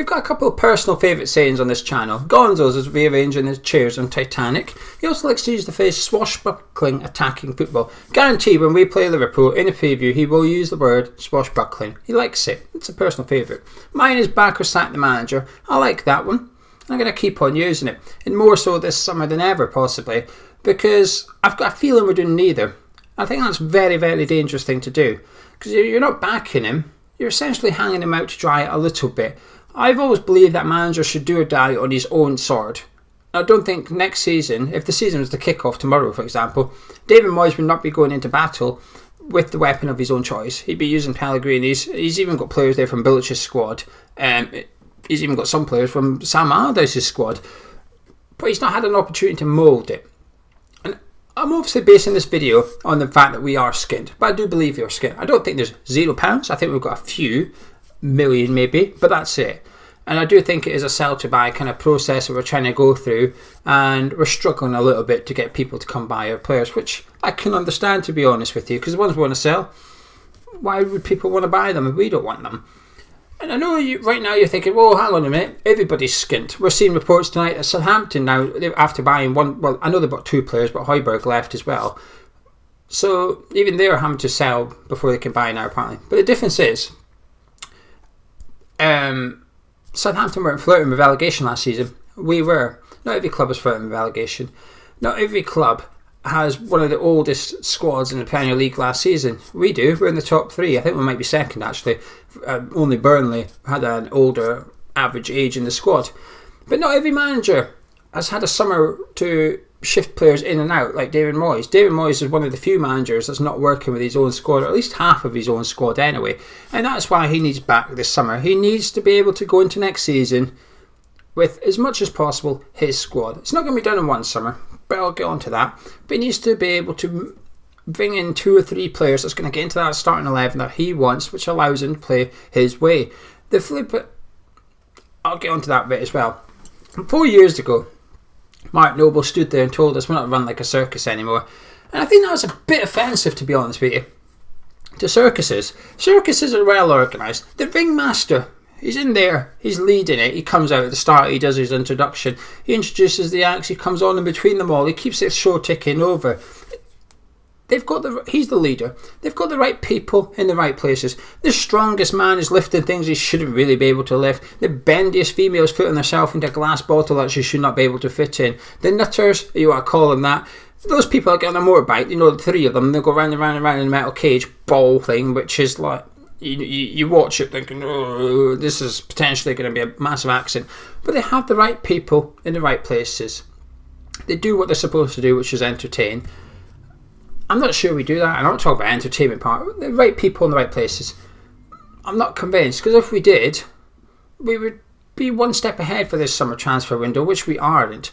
We've got a couple of personal favourite sayings on this channel. Gonzo's is rearranging his chairs on Titanic. He also likes to use the phrase swashbuckling attacking football. Guarantee when we play Liverpool in a preview he will use the word swashbuckling. He likes it. It's a personal favourite. Mine is back or sack the manager. I like that one. I'm going to keep on using it. And more so this summer than ever possibly. Because I've got a feeling we're doing neither. I think that's a very, very dangerous thing to do. Because you're not backing him. You're essentially hanging him out to dry a little bit. I've always believed that manager should do or die on his own sword. I don't think next season, if the season was to kick off tomorrow for example, David Moyes would not be going into battle with the weapon of his own choice. He'd be using Pellegrini's. He's even got players there from Bilic's squad. He's even got some players from Sam Allardyce's squad. But he's not had an opportunity to mould it. And I'm obviously basing this video on the fact that we are skint. But I do believe we are skint. I don't think there's £0. I think we've got a few million maybe, but that's it. And I do think it is a sell to buy kind of process that we're trying to go through, and we're struggling a little bit to get people to come buy our players, which I can understand, to be honest with you, because the ones we want to sell, why would people want to buy them if we don't want them? And I know right now you're thinking, well, hang on a minute, everybody's skint. We're seeing reports tonight that Southampton now, after buying one, well, I know they bought 2 players, but Højbjerg left as well. So even they're having to sell before they can buy now apparently. But the difference is, Southampton weren't flirting with relegation last season. We were. Not every club is flirting with relegation. Not every club has one of the oldest squads in the Premier League last season. We do. We're in the top 3. I think we might be second actually. Only Burnley had an older average age in the squad. But not every manager has had a summer to shift players in and out like David Moyes. David Moyes is one of the few managers that's not working with his own squad, or at least half of his own squad anyway, and that's why he needs back this summer. He needs to be able to go into next season with as much as possible his squad. It's not going to be done in one summer, but I'll get on to that. But he needs to be able to bring in 2 or 3 players that's going to get into that starting 11 that he wants, which allows him to play his way. The flip, I'll get on to that bit as well. 4 years ago, Mark Noble stood there and told us we're not run like a circus anymore. And I think that was a bit offensive, to be honest with you, to circuses. Circuses are well organised. The ringmaster, he's in there, he's leading it. He comes out at the start, he does his introduction, he introduces the acts, he comes on in between them all, he keeps the show ticking over. He's the leader. They've got the right people in the right places. The strongest man is lifting things he shouldn't really be able to lift. The bendiest female is putting herself into a glass bottle that she should not be able to fit in. The nutters, you want to call them that, those people that get on a motorbike, you know, the 3 of them, they'll go round and round and round in a metal cage ball thing, which is like, you watch it thinking, oh, this is potentially going to be a massive accident. But they have the right people in the right places. They do what they're supposed to do, which is entertain. I'm not sure we do that, and I'm not talking about entertainment part. The right people in the right places. I'm not convinced, because if we did, we would be one step ahead for this summer transfer window, which we aren't.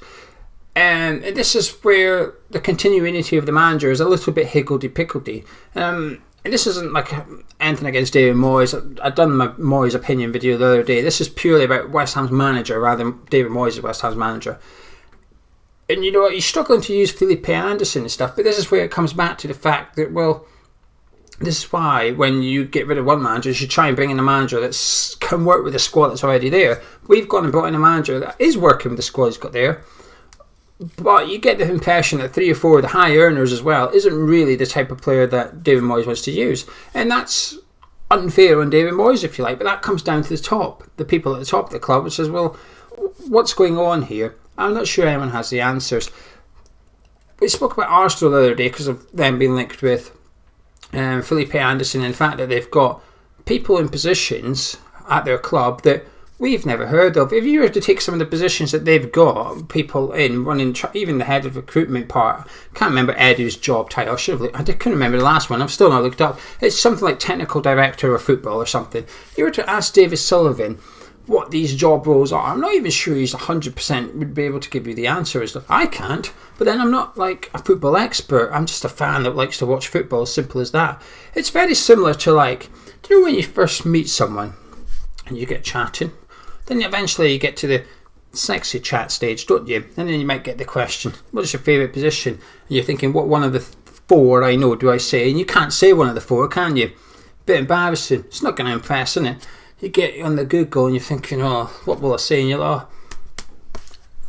And this is where the continuity of the manager is a little bit higgledy-piggledy. And this isn't like anything against David Moyes. I've done my Moyes opinion video the other day. This is purely about West Ham's manager rather than David Moyes as West Ham's manager. And you know what, he's struggling to use Felipe Anderson and stuff, but this is where it comes back to the fact that, well, this is why when you get rid of one manager, you should try and bring in a manager that can work with the squad that's already there. We've gone and brought in a manager that is working with the squad he's got there, but you get the impression that 3 or 4 of the high earners as well isn't really the type of player that David Moyes wants to use. And that's unfair on David Moyes, if you like, but that comes down to the top, the people at the top of the club, which says, well, what's going on here? I'm not sure anyone has the answers. We spoke about Arsenal the other day because of them being linked with Felipe Anderson and the fact that they've got people in positions at their club that we've never heard of. If you were to take some of the positions that they've got, people in running, even the head of recruitment part, can't remember Edu's job title. I couldn't remember the last one. I've still not looked up. It's something like technical director of football or something. If you were to ask David Sullivan what these job roles are, I'm not even sure he's 100% would be able to give you the answer. I can't, but then I'm not like a football expert. I'm just a fan that likes to watch football, as simple as that. It's very similar to, like, do you know when you first meet someone and you get chatting, then eventually you get to the sexy chat stage, don't you? And then you might get the question, what is your favourite position? And you're thinking, what one of the 4 I know do I say? And you can't say one of the 4, can you? Bit embarrassing. It's not going to impress, isn't it? you get on the Google and you're thinking, oh, what will I say? And you're like, oh,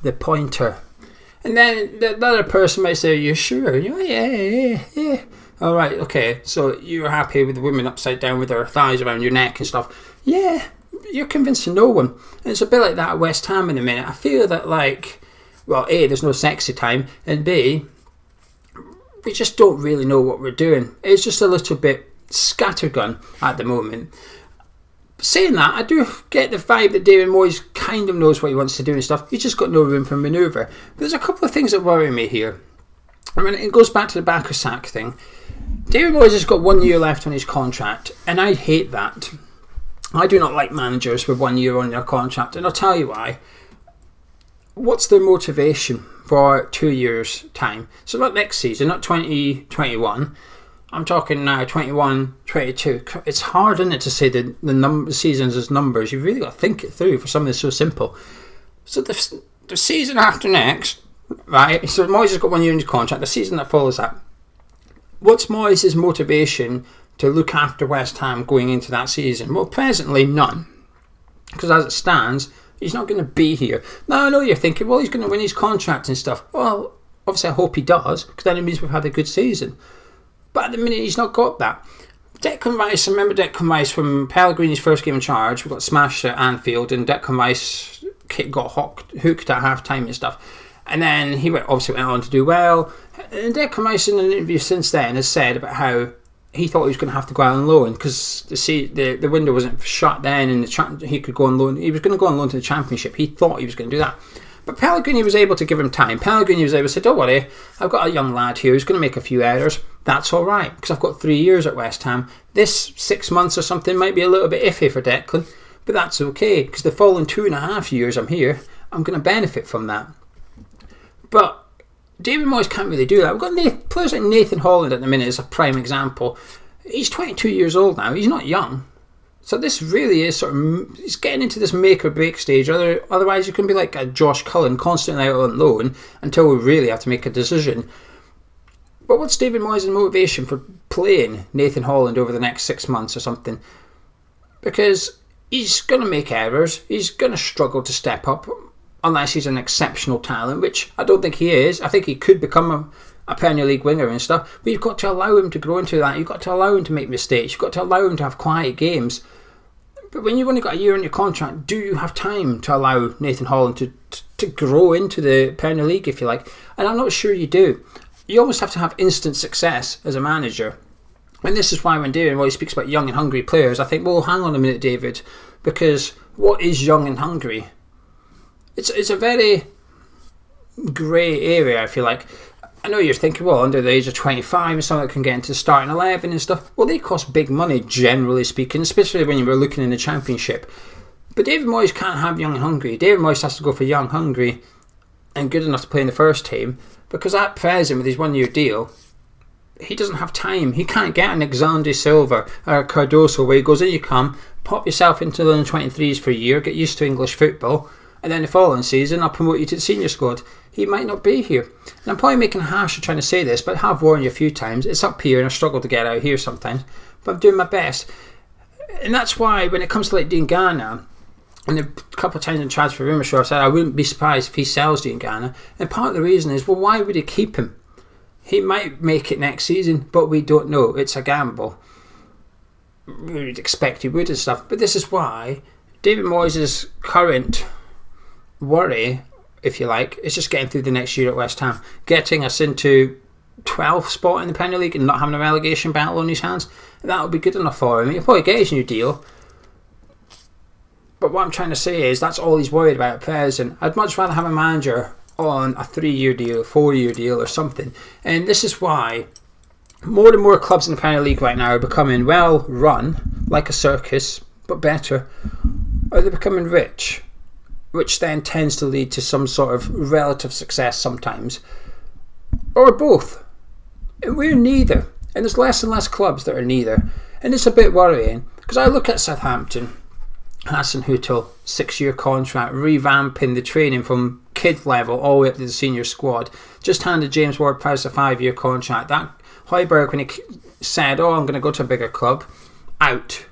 the pointer. And then the other person might say, you sure? And you're like, yeah. All right, okay. So you're happy with the woman upside down with her thighs around your neck and stuff. Yeah, you're convincing no one. And it's a bit like that at West Ham in a minute. I feel that, like, well, A, there's no sexy time, and B, we just don't really know what we're doing. It's just a little bit scattergun at the moment. Saying that, I do get the vibe that David Moyes kind of knows what he wants to do and stuff. He's just got no room for manoeuvre. But there's a couple of things that worry me here. I mean, it goes back to the backer sack thing. David Moyes has got 1 year left on his contract, and I hate that. I do not like managers with 1 year on their contract, and I'll tell you why. What's their motivation for 2 years' time? So not next season, not 2021. I'm talking now 21, 22. It's hard, isn't it, to say the seasons as numbers. You've really got to think it through for something so simple. So the season after next, right? So Moyes has got 1 year in his contract. The season that follows that. What's Moyes' motivation to look after West Ham going into that season? Well, presently none. Because as it stands, he's not going to be here. Now, I know you're thinking, well, he's going to win his contract and stuff. Well, obviously I hope he does, because then it means we've had a good season. But at the minute, he's not got that. Declan Rice, I remember Declan Rice from Pellegrini's first game in charge. We got smashed at Anfield, and Declan Rice got hooked at half-time and stuff. And then he obviously went on to do well. And Declan Rice, in an interview since then, has said about how he thought he was going to have to go out on loan because the window wasn't shut then, and he could go on loan. He was going to go on loan to the Championship. He thought he was going to do that. But Pellegrini was able to give him time. Pellegrini was able to say, don't worry, I've got a young lad here who's going to make a few errors. That's all right, because I've got 3 years at West Ham. This 6 months or something might be a little bit iffy for Declan, but that's okay, because the following 2.5 years I'm here, I'm going to benefit from that. But David Moyes can't really do that. We've got players like Nathan Holland at the minute as a prime example. He's 22 years old now. He's not young. So this really is he's getting into this make or break stage. Otherwise, you can be like a Josh Cullen, constantly out on loan until we really have to make a decision. But what's David Moyes' motivation for playing Nathan Holland over the next 6 months or something? Because he's going to make errors. He's going to struggle to step up unless he's an exceptional talent, which I don't think he is. I think he could become a Premier League winger and stuff. But you've got to allow him to grow into that. You've got to allow him to make mistakes. You've got to allow him to have quiet games. But when you've only got a year on your contract, do you have time to allow Nathan Holland to grow into the Premier League, if you like? And I'm not sure you do. You almost have to have instant success as a manager. And this is why when David Moyes speaks about young and hungry players, I think, well, hang on a minute, David, because what is young and hungry? It's a very grey area, I feel like. I know you're thinking, well, under the age of 25 and someone that can get into the starting 11 and stuff, well, they cost big money, generally speaking, especially when you were looking in the Championship. But David Moyes can't have young and hungry. David Moyes has to go for young, hungry and good enough to play in the first team, because at present, with his 1 year deal, he doesn't have time. He can't get an Alexander Silva or a Cardoso where he goes, in you come, pop yourself into the under-23s for a year, get used to English football, and then the following season I'll promote you to the senior squad. He might not be here. And I'm probably making a hash of trying to say this, but I have warned you a few times. It's up here and I struggle to get out here sometimes, but I'm doing my best. And that's why when it comes to like Diangana, and a couple of times in transfer rumour show I said I wouldn't be surprised if he sells Diangana. And part of the reason is, well, why would he keep him? He might make it next season, but we don't know. It's a gamble. We'd expect he would and stuff. But this is why David Moyes' current worry, if you like, is just getting through the next year at West Ham, getting us into 12th spot in the Premier League and not having a relegation battle on his hands. That would be good enough for him. He'll probably get his new deal. But what I'm trying to say is that's all he's worried about at present. I'd much rather have a manager on a 3-year deal, 4-year deal or something. And this is why more and more clubs in the Premier League right now are becoming well run, like a circus, but better. Or they're becoming rich, which then tends to lead to some sort of relative success sometimes. Or both. And we're neither. And there's less and less clubs that are neither. And it's a bit worrying, because I look at Southampton, Hassan Hüttl, 6-year contract, revamping the training from kid level all the way up to the senior squad. Just handed James Ward-Prowse a 5-year contract. That Højbjerg, when he said, oh, I'm going to go to a bigger club, out.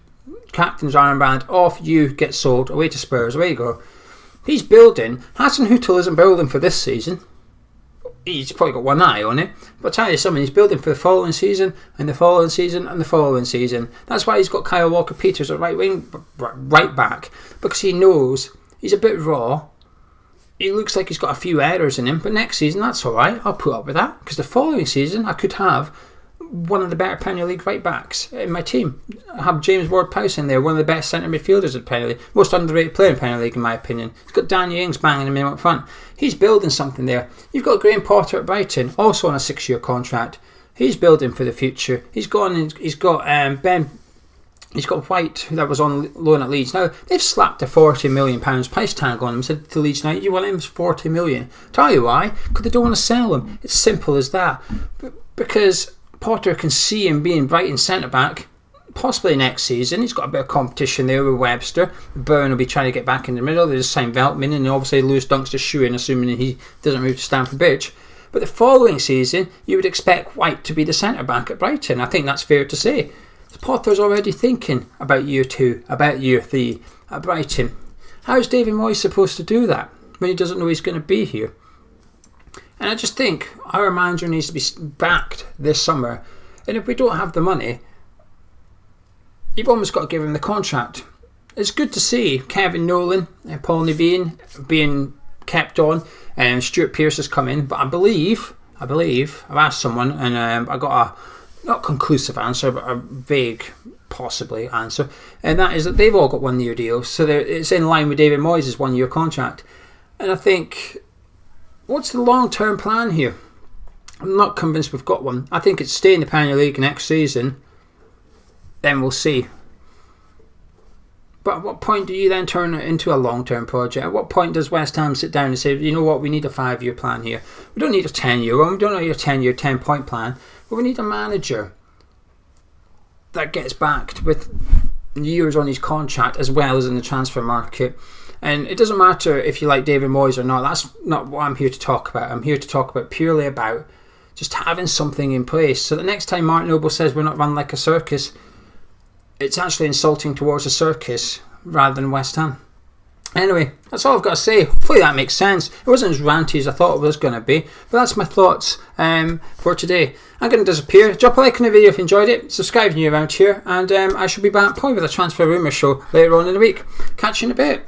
captain's armband off, you get sold, away to Spurs, away you go. He's building. Hassan Hüttel isn't building for this season. He's probably got one eye on it. But I'll tell you something, he's building for the following season, and the following season, and the following season. That's why he's got Kyle Walker-Peters at right back, because he knows he's a bit raw. He looks like he's got a few errors in him, but next season, that's alright. I'll put up with that, because the following season, I could have one of the better Premier League right backs in my team. I have James Ward-Prowse in there, one of the best centre midfielders in Premier League, most underrated player in Premier League in my opinion. He's got Danny Ings banging him in up front. He's building something there. You've got Graham Potter at Brighton, also on a 6-year contract. He's building for the future. He's got White, that was on loan at Leeds. Now, they've slapped a £40 million price tag on him. Said to Leeds, now you want him for £40 million. Tell you why, because they don't want to sell him. It's simple as that. Because Potter can see him being Brighton centre-back, possibly next season. He's got a bit of competition there with Webster. Byrne will be trying to get back in the middle. They just signed Veltman, and obviously Lewis Dunk's just shooing, assuming he doesn't move to Stamford Bridge. But the following season, you would expect White to be the centre-back at Brighton. I think that's fair to say. Potter's already thinking about year 2, about year 3 at Brighton. How's David Moyes supposed to do that when he doesn't know he's going to be here? And I just think our manager needs to be backed this summer. And if we don't have the money, you've almost got to give him the contract. It's good to see Kevin Nolan and Paul Niveen being kept on, and Stuart Pearce has come in. But I believe I've asked someone, and I got a not conclusive answer, but a vague possibly answer, and that is that they've all got 1-year deals, so it's in line with David Moyes' 1-year contract. And I think, what's the long-term plan here? I'm not convinced we've got one. I think it's stay in the Premier League next season, then we'll see. But at what point do you then turn it into a long-term project? At what point does West Ham sit down and say, you know what, we need a 5-year plan here. We don't need a 10-year one, we don't need a 10-year 10-point plan, but we need a manager that gets backed with years on his contract as well as in the transfer market. And it doesn't matter if you like David Moyes or not. That's not what I'm here to talk about. I'm here to talk about purely about just having something in place, so that next time Mark Noble says we're not run like a circus, it's actually insulting towards a circus rather than West Ham. Anyway, that's all I've got to say. Hopefully that makes sense. It wasn't as ranty as I thought it was going to be, but that's my thoughts for today. I'm going to disappear. Drop a like on the video if you enjoyed it. Subscribe if you're around here, and I shall be back probably with a transfer rumour show later on in the week. Catch you in a bit.